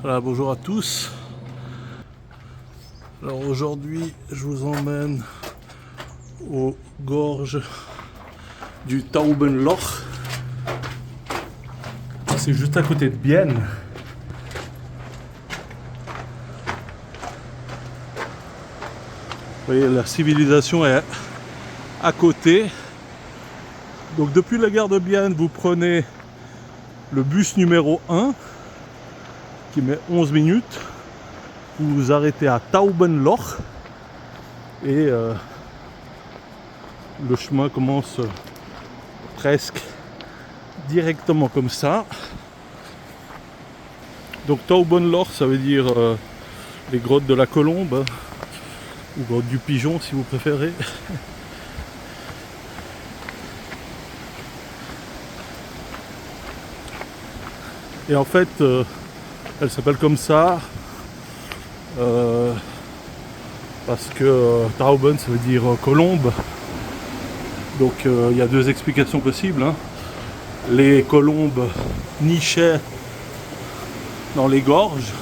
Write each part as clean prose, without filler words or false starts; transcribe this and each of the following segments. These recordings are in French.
Voilà, bonjour à tous. Alors aujourd'hui, je vous emmène aux gorges du Taubenloch. C'est juste à côté de Bienne. Vous voyez, la civilisation est à côté. Donc depuis la gare de Bienne, vous prenez le bus numéro 1 qui met 11 minutes. Vous vous arrêtez à Taubenloch et le chemin commence presque directement comme ça. Donc Taubenloch, ça veut dire les grottes de la colombe, ou grottes du pigeon si vous préférez. Et en fait, elle s'appelle comme ça parce que Tauben, ça veut dire colombe. Donc il y a deux explications possibles, hein. Les colombes nichaient dans les gorges,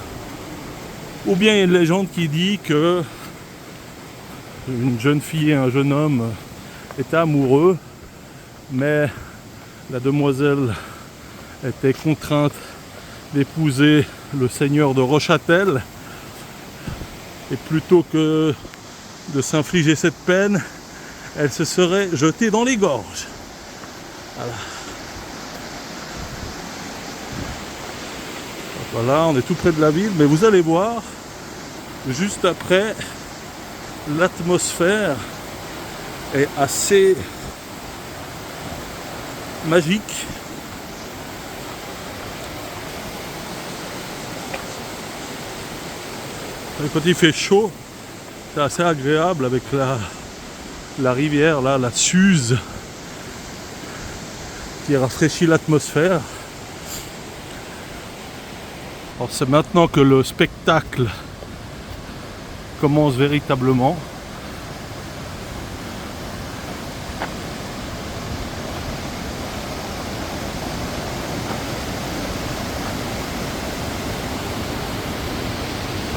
ou bien il y a une légende qui dit que une jeune fille et un jeune homme étaient amoureux, mais la demoiselle était contrainte d'épouser le seigneur de Rochâtel, et plutôt que de s'infliger cette peine, elle se serait jetée dans les gorges. Voilà. Voilà, on est tout près de la ville, mais vous allez voir, juste après, l'atmosphère est assez magique. Et quand il fait chaud, c'est assez agréable avec la rivière, là, la Suze, qui rafraîchit l'atmosphère. Alors c'est maintenant que le spectacle commence véritablement.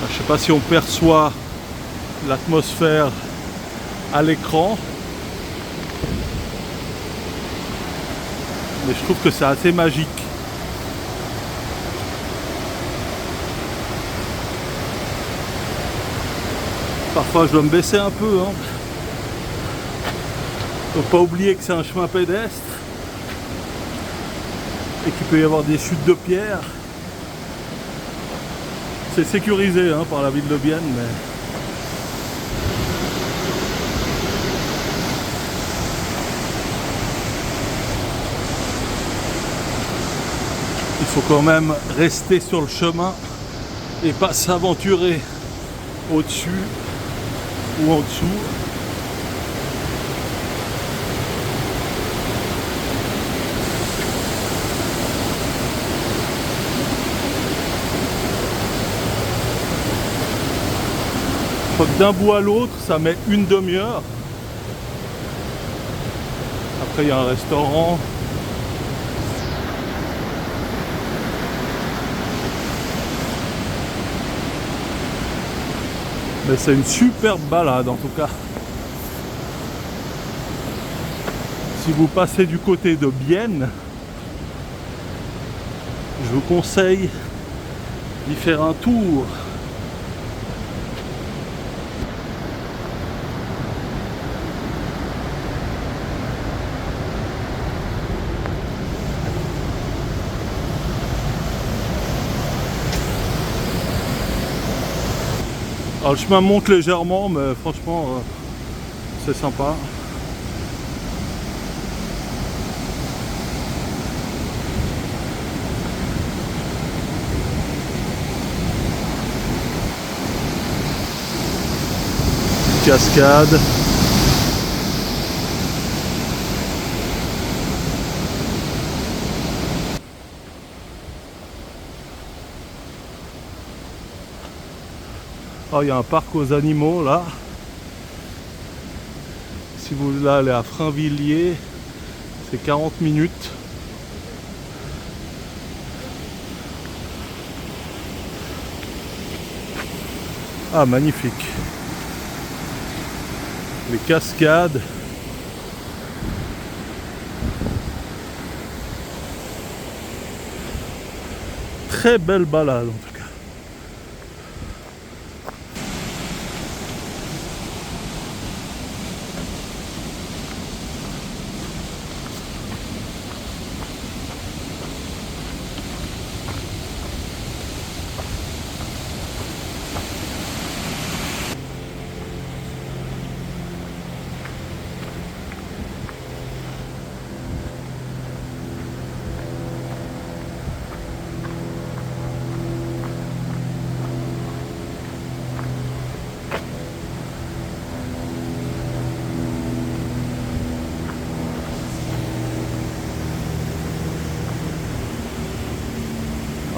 Je ne sais pas si on perçoit l'atmosphère à l'écran, mais je trouve que c'est assez magique. Parfois je dois me baisser un peu, hein. Faut pas oublier que c'est un chemin pédestre et qu'il peut y avoir des chutes de pierre. C'est sécurisé, hein, par la ville de Bienne, mais il faut quand même rester sur le chemin et pas s'aventurer au-dessus ou en dessous. Je crois que d'un bout à l'autre, ça met une demi-heure. Après, il y a un restaurant. Mais c'est une superbe balade en tout cas. Si vous passez du côté de Bienne, je vous conseille d'y faire un tour. Alors, le chemin monte légèrement, mais franchement, c'est sympa. Cascade. Oh, il y a un parc aux animaux là. Si vous voulez aller à Frainvilliers, c'est 40 minutes. Ah, magnifique. Les cascades. Très belle balade en tout cas.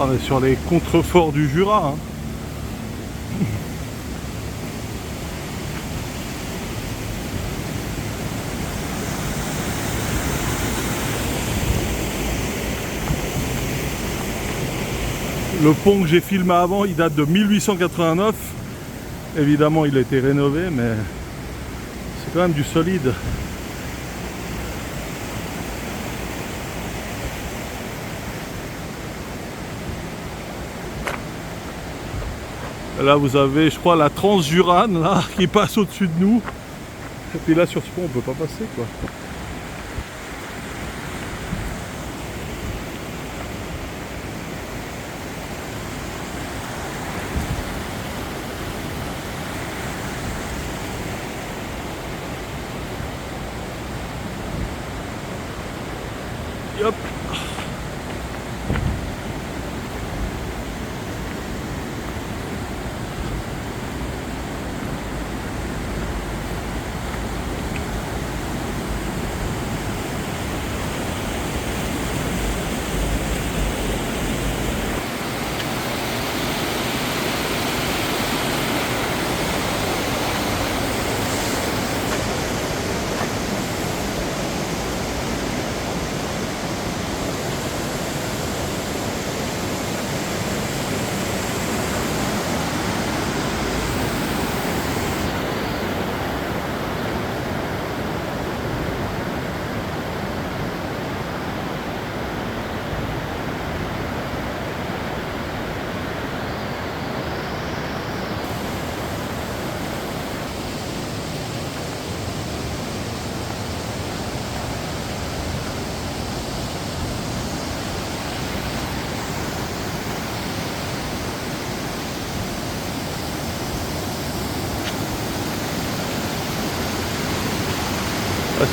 On est sur les contreforts du Jura. Hein. Le pont que j'ai filmé avant, il date de 1889. Évidemment, il a été rénové, mais c'est quand même du solide. Là, vous avez, je crois, la Transjurane là, qui passe au-dessus de nous. Et puis là, sur ce pont, on peut pas passer, quoi. Hop.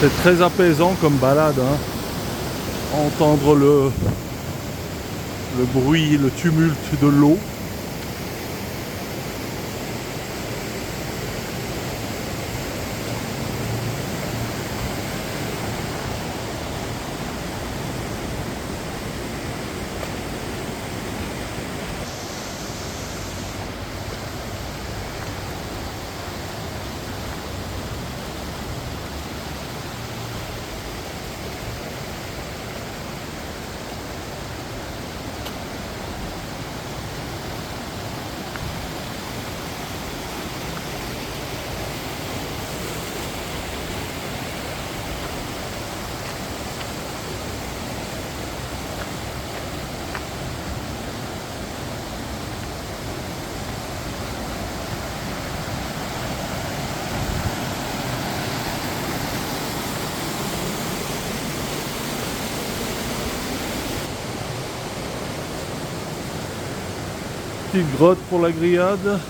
C'est très apaisant comme balade, hein. Entendre le bruit, le tumulte de l'eau. Petite grotte pour la grillade.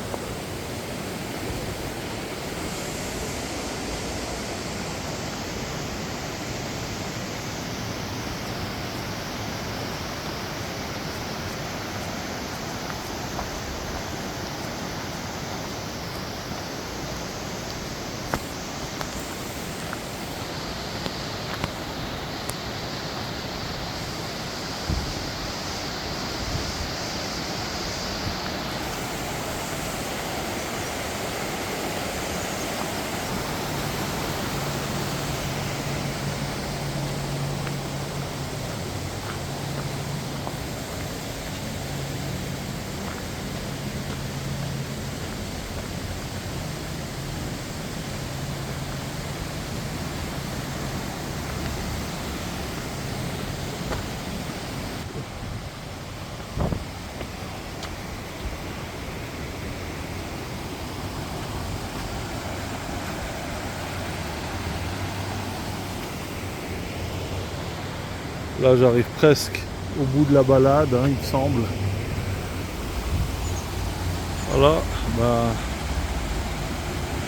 Là j'arrive presque au bout de la balade, hein, il me semble. Voilà, ben,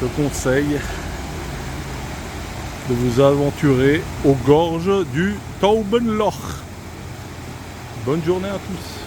je conseille de vous aventurer aux gorges du Taubenloch. Bonne journée à tous.